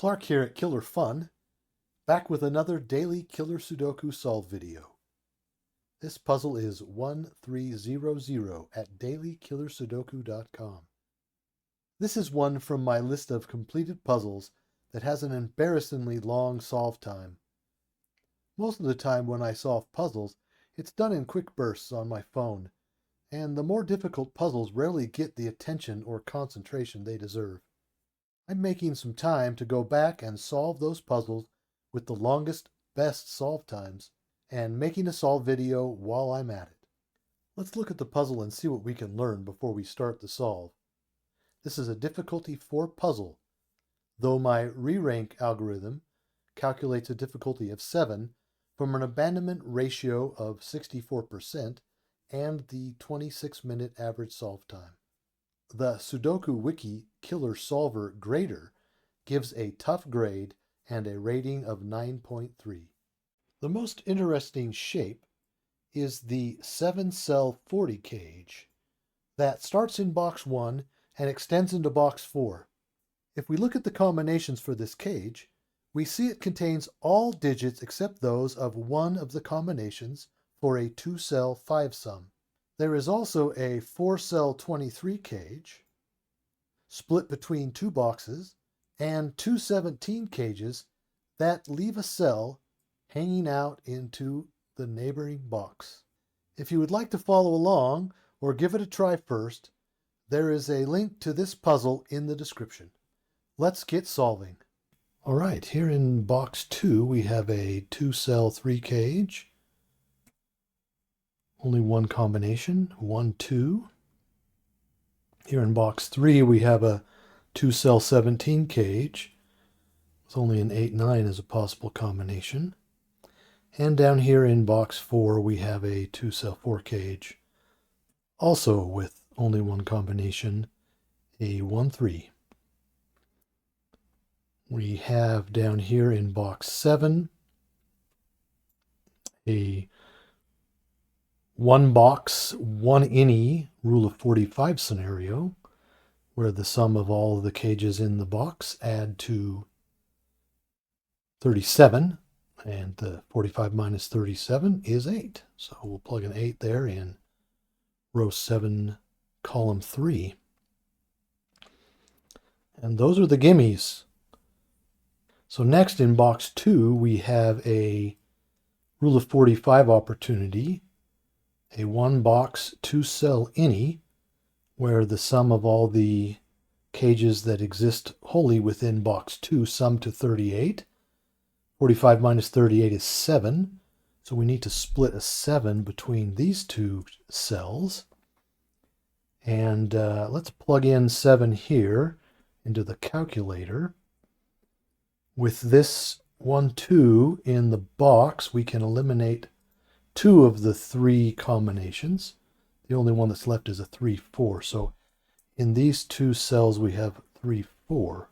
Clark here at Killer Fun, back with another daily Killer Sudoku solve video. This puzzle is 1300 at dailykillersudoku.com. This is one from my list of completed puzzles that has an embarrassingly long solve time. Most of the time when I solve puzzles, it's done in quick bursts on my phone, and the more difficult puzzles rarely get the attention or concentration they deserve. I'm making some time to go back and solve those puzzles with the longest, best solve times, and making a solve video while I'm at it. Let's look at the puzzle and see what we can learn before we start the solve. This is a difficulty 4 puzzle, though my re-rank algorithm calculates a difficulty of 7 from an abandonment ratio of 64% and the 26-minute average solve time. The SudokuWiki Killer Solver Grader gives a tough grade and a rating of 9.3. The most interesting shape is the 7-cell 40 cage that starts in box 1 and extends into box 4. If we look at the combinations for this cage, we see it contains all digits except those of one of the combinations for a 2-cell 5-sum. There is also a 4-cell 23 cage, split between 2 boxes, and 2 17 cages that leave a cell hanging out into the neighboring box. If you would like to follow along or give it a try first, there is a link to this puzzle in the description. Let's get solving. All right, here in box 2 we have a 2-cell 3 cage. Only one combination, 1, 2. Here in box 3 we have a 2-cell 17 cage with only an 8, 9 as a possible combination. And down here in box 4 we have a 2-cell 4 cage, also with only one combination, a 1, 3. We have down here in box 7 a 1 box, 1 innie rule of 45 scenario, where the sum of all of the cages in the box add to 37, and the 45 minus 37 is 8. So we'll plug an 8 there in row 7, column 3. And those are the gimmies. So next in box 2 we have a rule of 45 opportunity, a 1 box 2-cell innie, where the sum of all the cages that exist wholly within box 2 sum to 38. 45 minus 38 is 7, so we need to split a 7 between these two cells. And let's plug in 7 here into the calculator. With this 1, 2 in the box, we can eliminate 2 of the 3 combinations. The only one that's left is a 3, 4. So in these 2 cells we have 3, 4.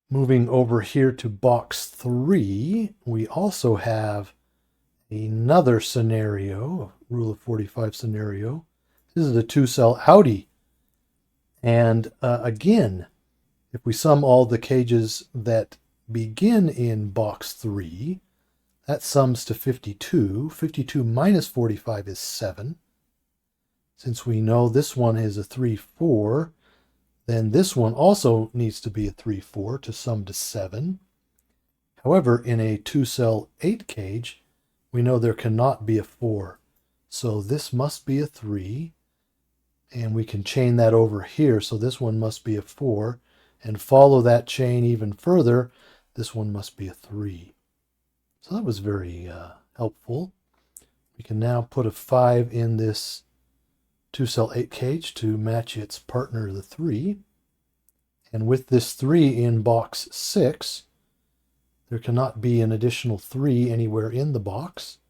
Moving over here to box 3, we also have another scenario, a rule of 45 scenario. This is a 2-cell outie. And again, if we sum all the cages that begin in box 3, that sums to 52. 52 minus 45 is 7. Since we know this one is a 3, 4, then this one also needs to be a 3, 4 to sum to 7. However, in a 2-cell 8 cage, we know there cannot be a 4. So this must be a 3, and we can chain that over here. So this one must be a 4, and follow that chain even further. This one must be a 3. So that was very helpful. We can now put a 5 in this 2-cell 8 cage to match its partner, the 3. And with this 3 in box 6, there cannot be an additional 3 anywhere in the box.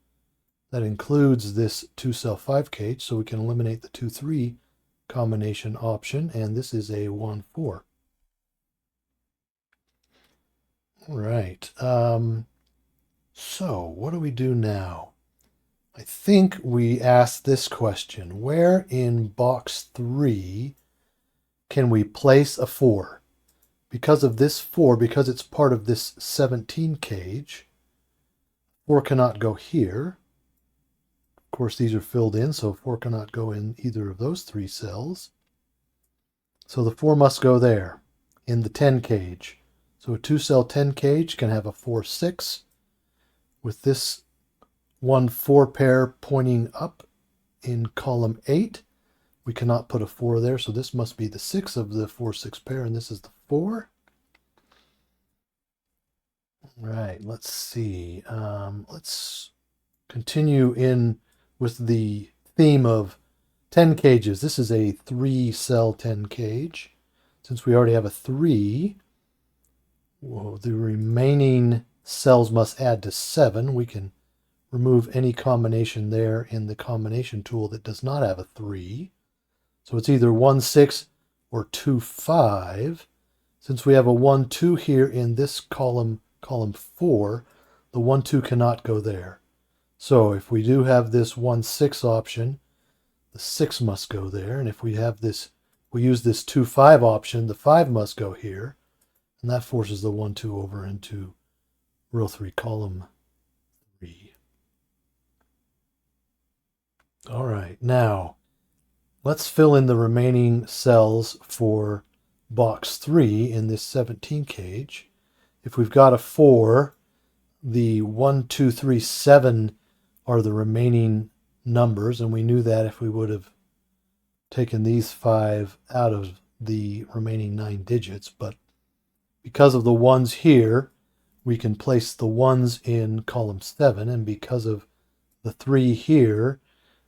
That includes this 2-cell 5 cage, so we can eliminate the 2, 3 combination option, and this is a 1, 4. All right. So what do we do now? I think we ask this question. Where in box 3 can we place a 4? Because of this 4, because it's part of this 17 cage, 4 cannot go here. Of course, these are filled in, so 4 cannot go in either of those 3 cells. So the 4 must go there in the 10 cage. So a 2-cell 10 cage can have a 4, 6 with this 1, 4 pair pointing up in column 8. We cannot put a 4 there, so this must be the 6 of the 4, 6 pair, and this is the 4. Right, let's see. Let's continue in with the theme of 10 cages. This is a 3-cell 10 cage. Since we already have a 3, well, the remaining cells must add to 7. We can remove any combination there in the combination tool that does not have a 3. So it's either 1, 6 or 2, 5. Since we have a 1, 2 here in this column 4, the 1, 2 cannot go there. So if we do have this 1, 6 option, the 6 must go there. And if we have this, we use this 2, 5 option, the 5 must go here. And that forces the 1, 2 over into row 3, column 3. All right, now let's fill in the remaining cells for box 3 in this 17 cage. If we've got a 4, the 1, 2, 3, 7 are the remaining numbers, and we knew that if we would have taken these 5 out of the remaining 9 digits, but because of the 1s here, we can place the 1s in column 7, and because of the 3 here,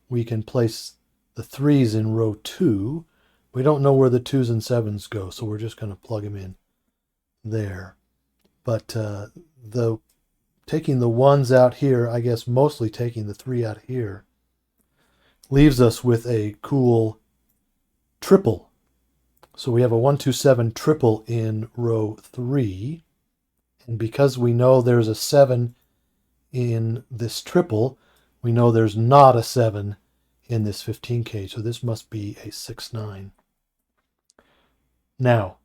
we can place the 3s in row 2. We don't know where the 2s and 7s go, so we're just going to plug them in there. But taking the 1s out here, I guess mostly taking the 3 out here, leaves us with a cool triple. So we have a 1, 2, 7 triple in row 3. And because we know there's a 7 in this triple, we know there's not a 7 in this 15 cage. So this must be a 6, 9. Now,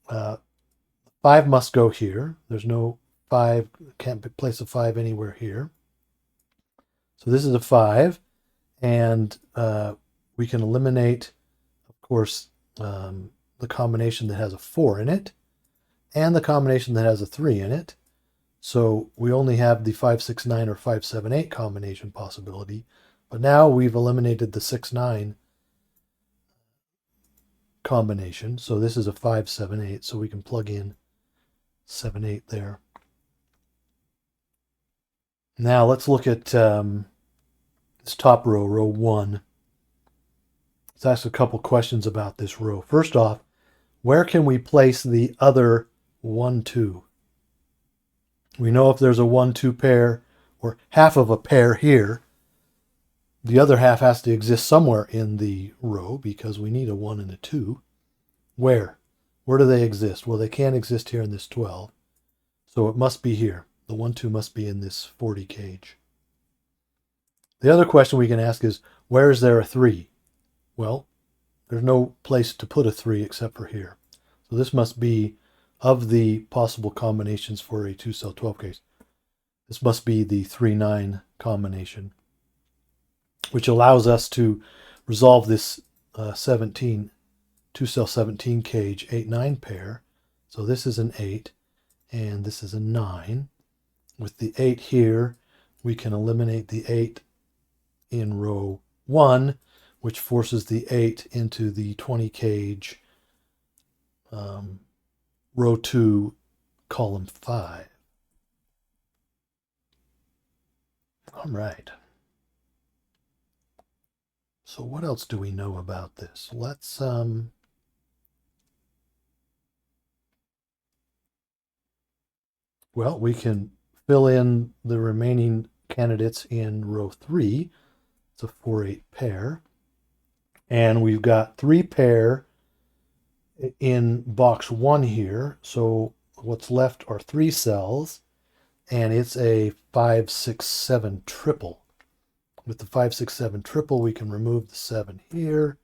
5 must go here. There's no 5, can't place a 5 anywhere here. So this is a 5, and we can eliminate, of course, the combination that has a 4 in it, and the combination that has a 3 in it. So we only have the 5, 6, 9 or 5, 7, 8 combination possibility. But now we've eliminated the 6, 9 combination. So this is a 5, 7, 8. So we can plug in 7, 8 there. Now let's look at this top row, row 1. Let's ask a couple questions about this row. First off, where can we place the other 1, 2? We know if there's a 1, 2 pair, or half of a pair here, the other half has to exist somewhere in the row because we need a 1 and a 2. Where? Where do they exist? Well, they can't exist here in this 12. So it must be here. The 1, 2 must be in this 40 cage. The other question we can ask is, where is there a 3? Well, there's no place to put a 3 except for here. So this must be, of the possible combinations for a 2-cell 12 cage, this must be the 3, 9 combination, which allows us to resolve this 17 2-cell 17 cage 8, 9 pair. So this is an 8 and this is a 9. With the 8 here, we can eliminate the 8 in row 1, which forces the 8 into the 20 cage row 2, column 5. All right. So what else do we know about this? Let's well, we can fill in the remaining candidates in row 3. It's a 4, 8 pair. And we've got 3 pair in box 1 here. So what's left are 3 cells, and it's a 5, 6, 7 triple. With the 5, 6, 7 triple, we can remove the 7 here.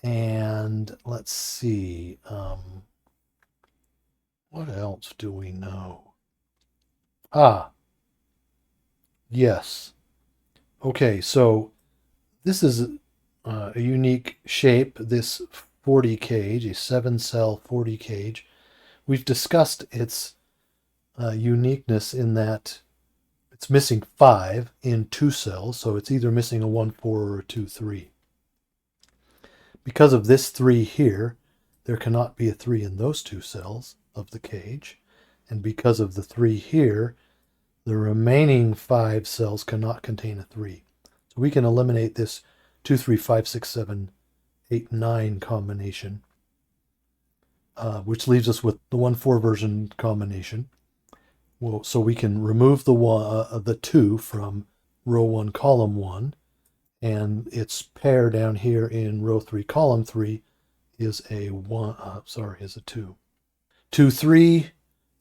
And let's see. What else do we know? Ah, yes. Okay, so this is a unique shape, this 40 cage, a 7-cell 40 cage. We've discussed its uniqueness in that it's missing 5 in 2 cells, so it's either missing a 1-4 or a 2-3. Because of this 3 here, there cannot be a 3 in those 2 cells of the cage. And because of the 3 here, the remaining 5 cells cannot contain a 3. So we can eliminate this 2, 3, 5, 6, 7, 8, 9 combination, which leaves us with the 1-4 version combination. Well, so we can remove the 2 from row 1, column 1, and its pair down here in row 3, column 3 is a 2. 2, 3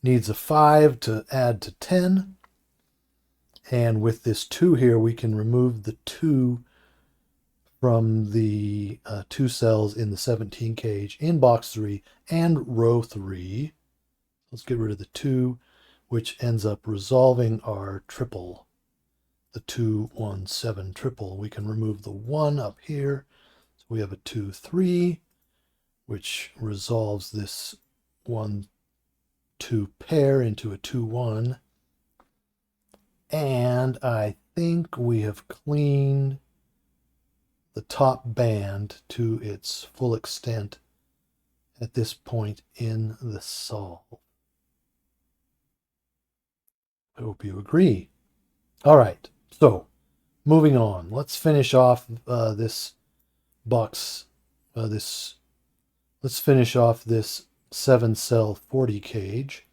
needs a 5 to add to 10. And with this 2 here, we can remove the 2 from the 2 cells in the 17 cage in box 3 and row 3. Let's get rid of the 2, which ends up resolving our triple, the 2, 1, 7 triple. We can remove the 1 up here. So we have a 2, 3, which resolves this 1, 2 pair into a 2, 1. And I think we have cleaned the top band to its full extent at this point in the solve. I hope you agree. All right, so moving on. Let's finish off this box. Let's finish off this 7-cell 40 cage.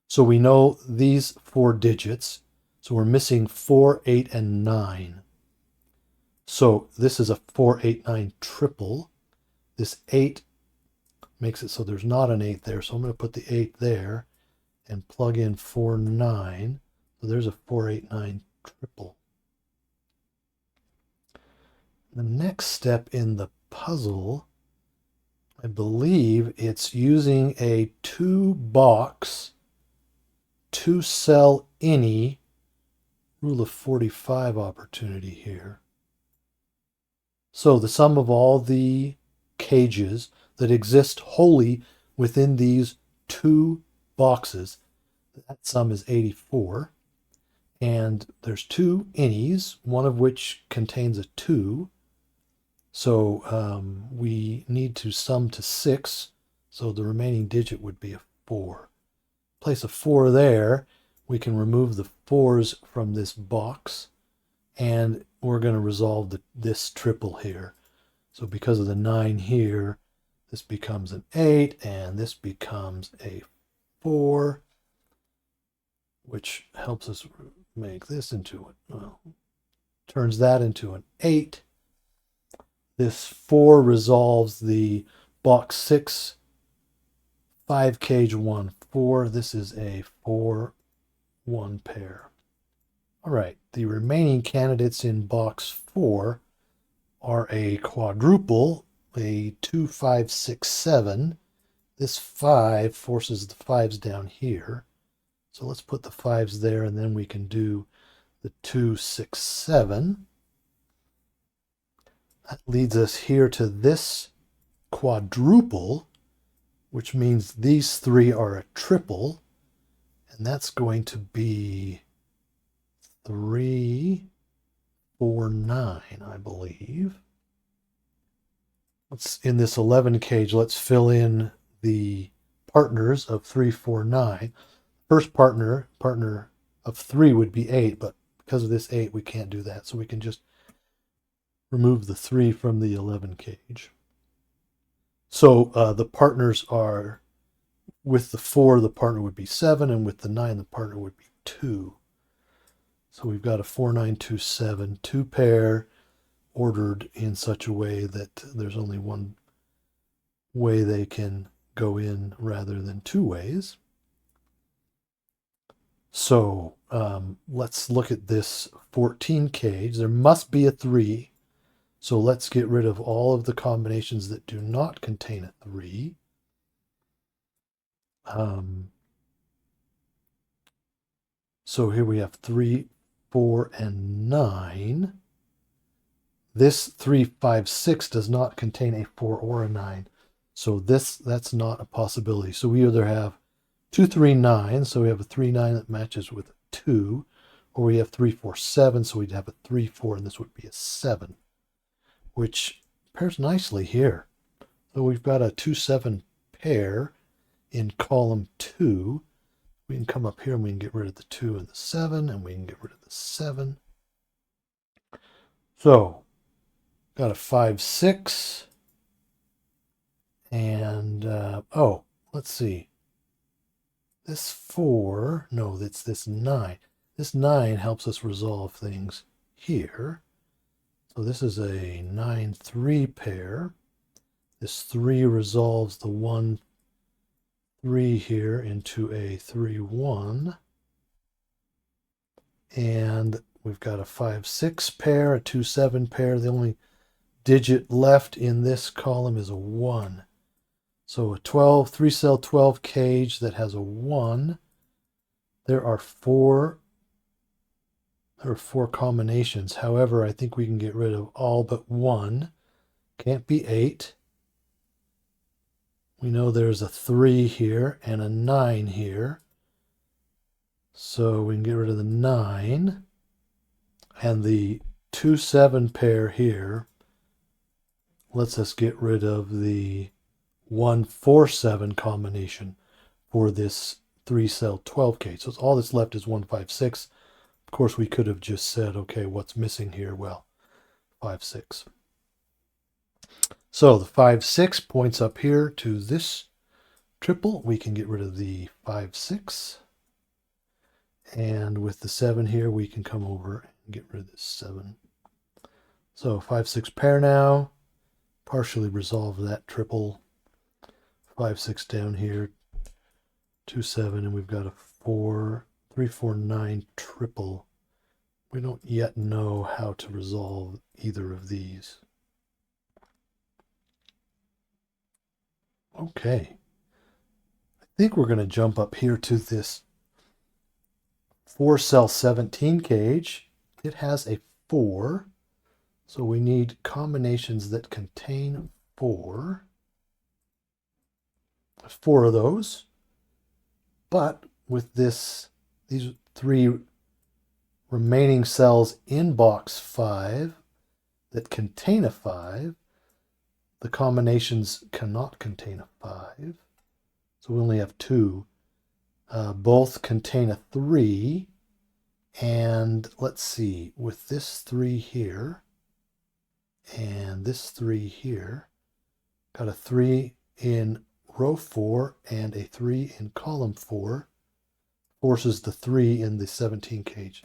So we know these 4 digits. So we're missing 4, 8, and 9. So this is a 4, 8, 9 triple. This 8 makes it so there's not an 8 there. So I'm going to put the 8 there and plug in 4, 9. So there's a 4, 8, 9 triple. The next step in the puzzle, I believe it's using a 2-box, 2-cell any rule of 45 opportunity here. So the sum of all the cages that exist wholly within these 2 boxes, that sum is 84. And there's 2 innies, one of which contains a 2. So we need to sum to 6. So the remaining digit would be a 4. Place a 4 there. We can remove the 4s from this box, and we're going to resolve this triple here. So because of the 9 here, this becomes an 8, and this becomes a 4, which helps us make this into turns that into an 8. This 4 resolves the box 6, 5 cage 1, 4. This is a 4, 1 pair. All right, the remaining candidates in box 4 are a quadruple, a 2, 5, 6, 7. This 5 forces the 5s down here. So let's put the 5s there, and then we can do the 2, 6, 7. That leads us here to this quadruple, which means these 3 are a triple. And that's going to be 3, 4, 9, I believe. In this 11 cage, let's fill in the partners of 3, 4, 9. First partner of 3 would be 8, but because of this 8, we can't do that. So we can just remove the 3 from the 11 cage. So the partners are, with the 4, the partner would be 7, and with the 9, the partner would be 2. So we've got a 4, 9, 2, 7, 2 pair ordered in such a way that there's only one way they can go in rather than 2 ways. So let's look at this 14 cage. There must be a 3. So let's get rid of all of the combinations that do not contain a 3. So here we have 3, 4, and 9. This 3, 5, 6 does not contain a 4 or a 9. So that's not a possibility. So we either have 2, 3, 9. So we have a 3, 9 that matches with a 2. Or we have 3, 4, 7. So we'd have a 3, 4, and this would be a 7, which pairs nicely here. So we've got a 2, 7 pair in column 2. We can come up here and we can get rid of the 2 and the 7, and we can get rid of the 7. So, got a 5, 6. And, let's see. This 4, no, it's this 9. This 9 helps us resolve things here. So this is a 9, 3 pair. This 3 resolves the 1, 3 here into a 3, 1. And we've got a 5, 6 pair, a 2, 7 pair. The only digit left in this column is a 1. So a 12, 3-cell 12 cage that has a 1. There are four combinations. However, I think we can get rid of all but 1. Can't be 8. We know there's a 3 here and a 9 here. So we can get rid of the 9. And the 2, 7 pair here lets us get rid of the 1, 4, 7 combination for this 3-cell 12K. So all that's left is 1, 5, 6. Of course, we could have just said, okay, what's missing here? Well, 5, 6. So the 5, 6 points up here to this triple. We can get rid of the 5, 6. And with the 7 here, we can come over and get rid of this 7. So 5, 6 pair now. Partially resolve that triple. 5, 6 down here. 2, 7, and we've got a 4, 3, 4, 9 triple. We don't yet know how to resolve either of these. Okay. I think we're going to jump up here to this 4-cell 17 cage. It has a 4. So we need combinations that contain 4. 4 of those. But with these 3 remaining cells in box 5 that contain a 5, the combinations cannot contain a 5. So we only have 2. Both contain a 3. And let's see, with this 3 here and this 3 here, got a 3 in row 4 and a 3 in column 4, forces the 3 in the 17 cage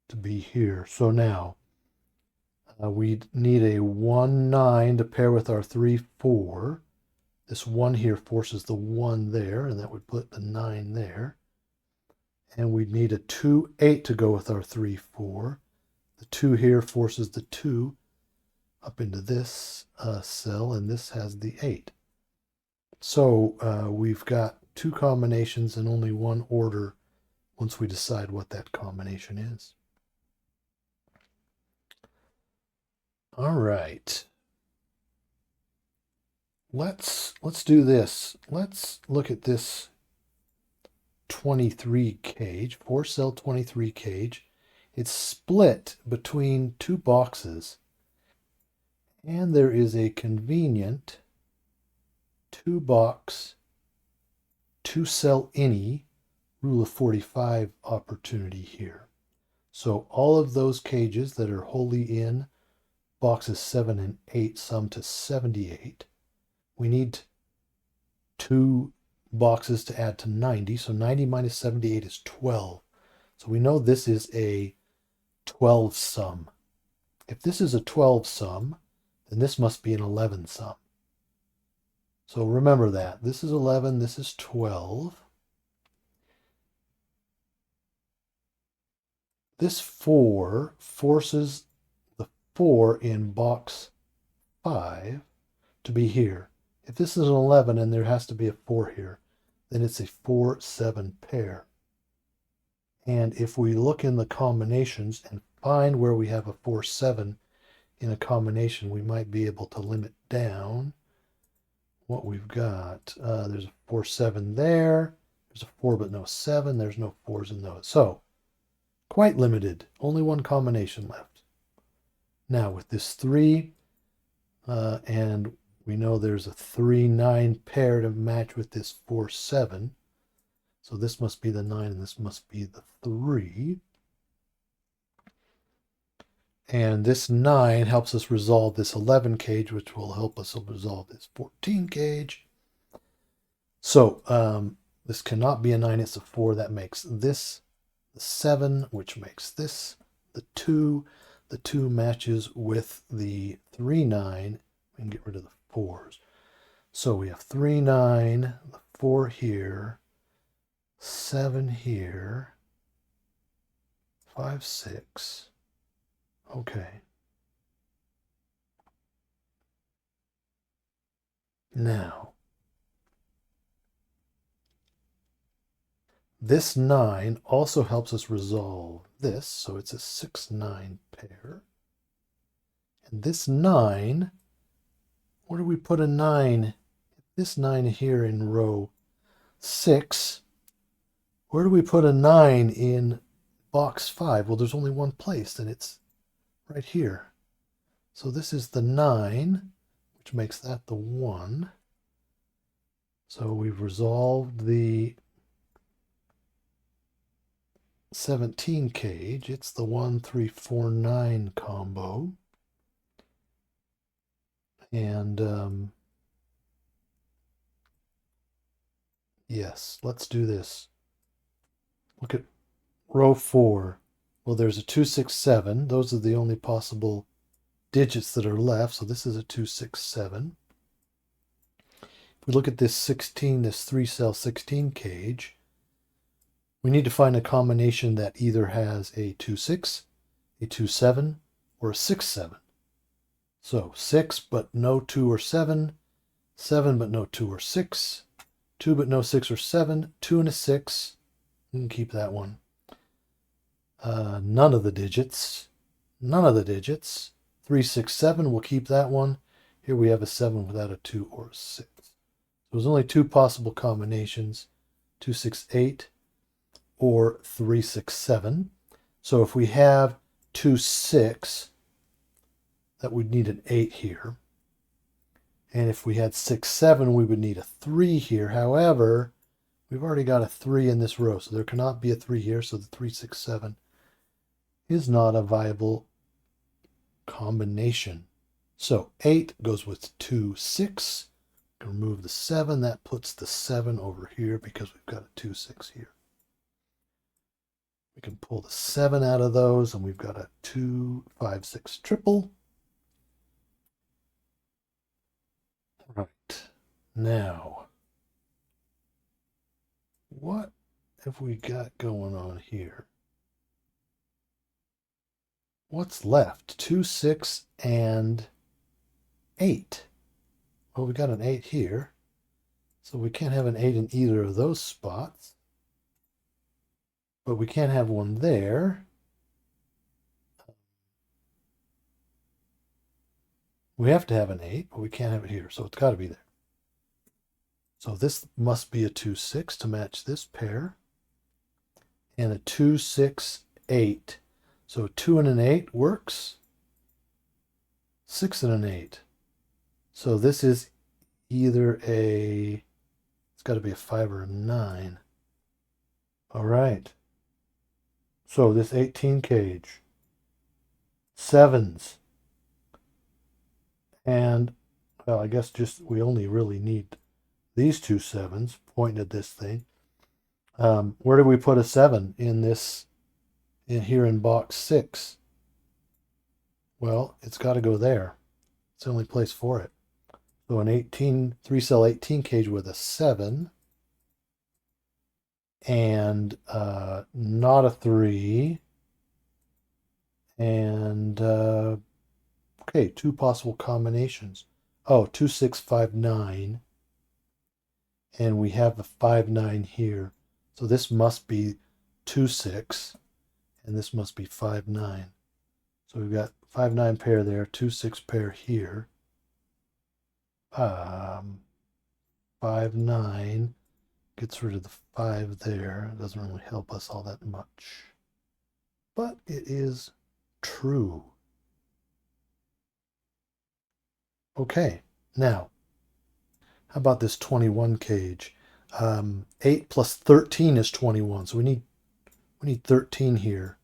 to be here. So now we need a 1, 9 to pair with our 3, 4. This 1 here forces the 1 there, and that would put the 9 there. And we'd need a 2, 8 to go with our 3, 4. The 2 here forces the 2 up into this cell, and this has the 8. So we've got 2 combinations and only 1 order once we decide what that combination is. All right. Let's do this. Let's look at this 23 cage, 4-cell 23 cage. It's split between 2 boxes, and there is a convenient 2-box, 2-cell any rule of 45 opportunity here. So all of those cages that are wholly in boxes 7 and 8 sum to 78. We need 2 boxes to add to 90. So 90 minus 78 is 12. So we know this is a 12 sum. If this is a 12 sum, then this must be an 11 sum. So remember that. This is 11, this is 12. This 4 forces the 4 in box 5 to be here. If this is an 11 and there has to be a 4 here, then it's a 4-7 pair. And if we look in the combinations and find where we have a 4-7 in a combination, we might be able to limit down what we've got. There's a 4-7 there. There's a 4 but no 7. There's no 4s in those. So quite limited. Only one combination left. Now with this 3, and we know there's a 3-9 pair to match with this 4-7. So this must be the 9 and this must be the 3. And this 9 helps us resolve this 11 cage, which will help us resolve this 14 cage. So this cannot be a 9, it's a 4. That makes this the 7, which makes this the 2. The 2 matches with the 3-9. We can get rid of the 4s. So we have 3-9, the 4 here, 7 here, 5-6. Okay. Now, this 9 also helps us resolve this, so it's a 6-9 pair. And this 9, where do we put a 9? This 9 here in row 6. Where do we put a 9 in box 5? Well, there's only one place, and it's right here. So this is the 9, which makes that the 1. So we've resolved the 17 cage. It's the 1, 3, 4, 9 combo. And yes, let's do this. Look at row 4. Well, there's a 2, 6, 7. Those are the only possible digits that are left. So this is a 2, 6, 7. If we look at this 16, this 3-cell 16 cage, we need to find a combination that either has a 2-6, a 2-7, or a 6-7. So 6 but no 2 or 7, 7 but no 2 or 6, 2 but no 6 or 7, 2 and a 6. We can keep that one. None of the digits. 3, 6, 7, we'll keep that one. Here we have a 7 without a 2 or a 6. So there's only 2 possible combinations, 2, 6, 8 or 3, 6, 7. So if we have 2, 6, that would need an 8 here. And if we had 6, 7, we would need a 3 here. However, we've already got a 3 in this row, so there cannot be a 3 here. So the 3, 6, 7 is not a viable combination. So 8 goes with 2, 6. Remove the 7. That puts the 7 over here because we've got a 2, 6 here. We can pull the 7 out of those, and we've got a 2, 5, 6 triple. Right. Now, what have we got going on here? What's left? 2, 6, and 8. Well, we got an 8 here, so we can't have an 8 in either of those spots. But we can't have one there. We have to have an 8, but we can't have it here, so it's got to be there. So this must be a 2, 6 to match this pair. And a 2, 6, 8. So 2 and an 8 works. 6 and an 8. So this is either it's got to be a 5 or a 9. All right. So this 18 cage, 7s, and well, I guess just we only really need these 2 7s pointing at this thing. Where do we put a 7 in this, here in box 6? Well, it's got to go there. It's the only place for it. So an 18, 3-cell 18 cage with a 7. And not a 3, and Okay, two possible combinations. Oh, 2, 6, 5, 9. And we have a 5, 9 here. So this must be 2, 6. And this must be 5, 9. So we've got 5, 9 pair there, 2, 6 pair here. 5, 9 gets rid of the 5 there. It doesn't really help us all that much. But it is true. Okay, now, how about this 21 cage? 8 plus 13 is 21, so we need 13 here.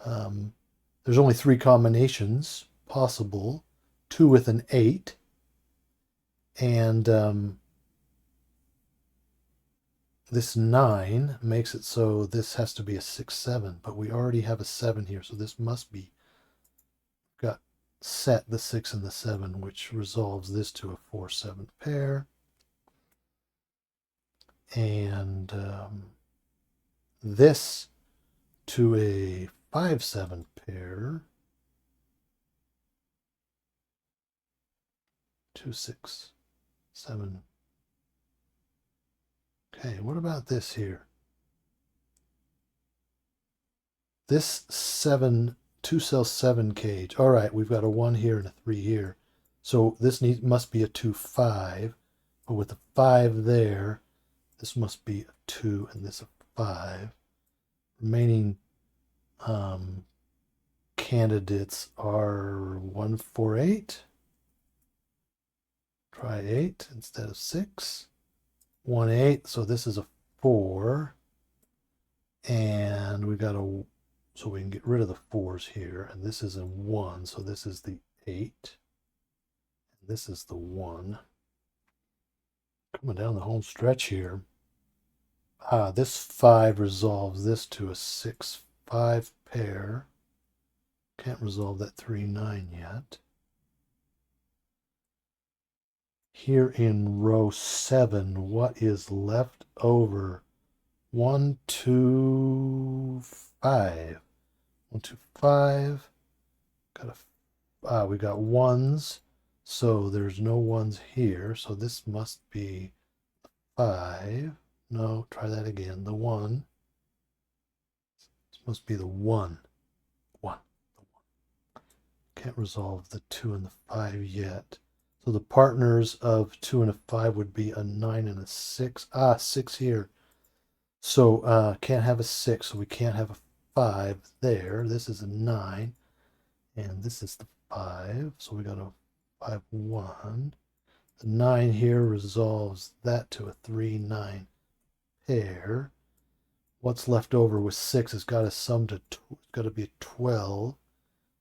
There's only 3 combinations possible, 2 with an 8, and this 9 makes it so this has to be a 6, 7, but we already have a 7 here, so this must be, got set the 6 and the 7, which resolves this to a 4, 7 pair. And this to a 5, 7 pair. 2, 6, 7. Okay, what about this here? This 7, 2 cell 7 cage. All right, we've got a 1 here and a 3 here. So this must be a 2, 5. But with the 5 there, this must be a 2 and this a 5. Remaining candidates are 1, 4, 8. Try 8 instead of 6. 1, 8. So this is a 4. And we got a, so we can get rid of the 4s here. And this is a 1. So this is the 8. And this is the 1. Coming down the home stretch here. This 5 resolves this to a 6, 5 pair. Can't resolve that 3, 9 yet. Here in row 7, what is left over? 1, 2, 5. 1, 2, 5. We got 1s. So there's no 1s here. So this must be 5. No, try that again. The 1. This must be the 1. 1. The 1. Can't resolve the 2 and the 5 yet. So the partners of 2 and a 5 would be a 9 and a 6. 6 here. So can't have a 6, so we can't have a 5 there. This is a 9. And this is the 5. So we got a 5, 1. The 9 here resolves that to a 3, 9 pair. What's left over with 6 has got to sum to, it's got to be 12.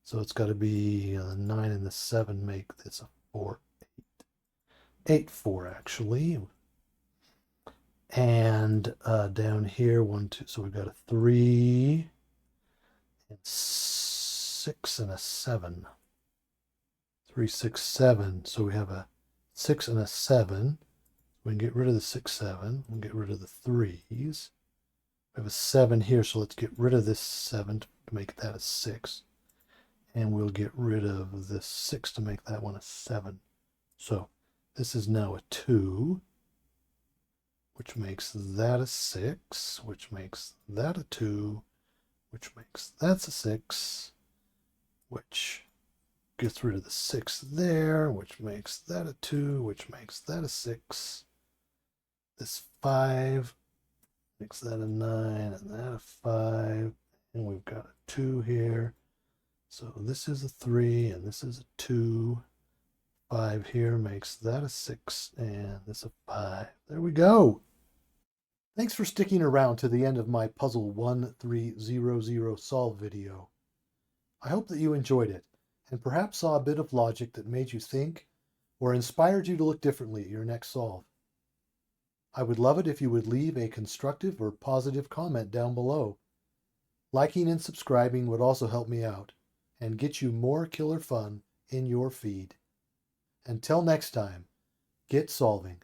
So it's got to be the 9 and the 7 make this a 4, 8. 8, 4 actually. And down here, 1, 2, so we've got a 3, and 6 and a 7. 3, 6, 7. So we have a 6 and a 7. We can get rid of the 6, 7. We'll get rid of the 3s. We have a 7 here, so let's get rid of this 7 to make that a 6. And we'll get rid of this 6 to make that one a 7. So this is now a 2, which makes that a 6, which makes that a 2, which makes that's a 6, which gets rid of the 6 there, which makes that a 2, which makes that a 6. This 5 makes that a 9, and that a 5, and we've got a 2 here. So this is a 3, and this is a 2. 5 here makes that a 6, and this a 5. There we go. Thanks for sticking around to the end of my Puzzle 1300 Solve video. I hope that you enjoyed it, and perhaps saw a bit of logic that made you think, or inspired you to look differently at your next solve. I would love it if you would leave a constructive or positive comment down below. Liking and subscribing would also help me out, and get you more killer fun in your feed. Until next time, get solving.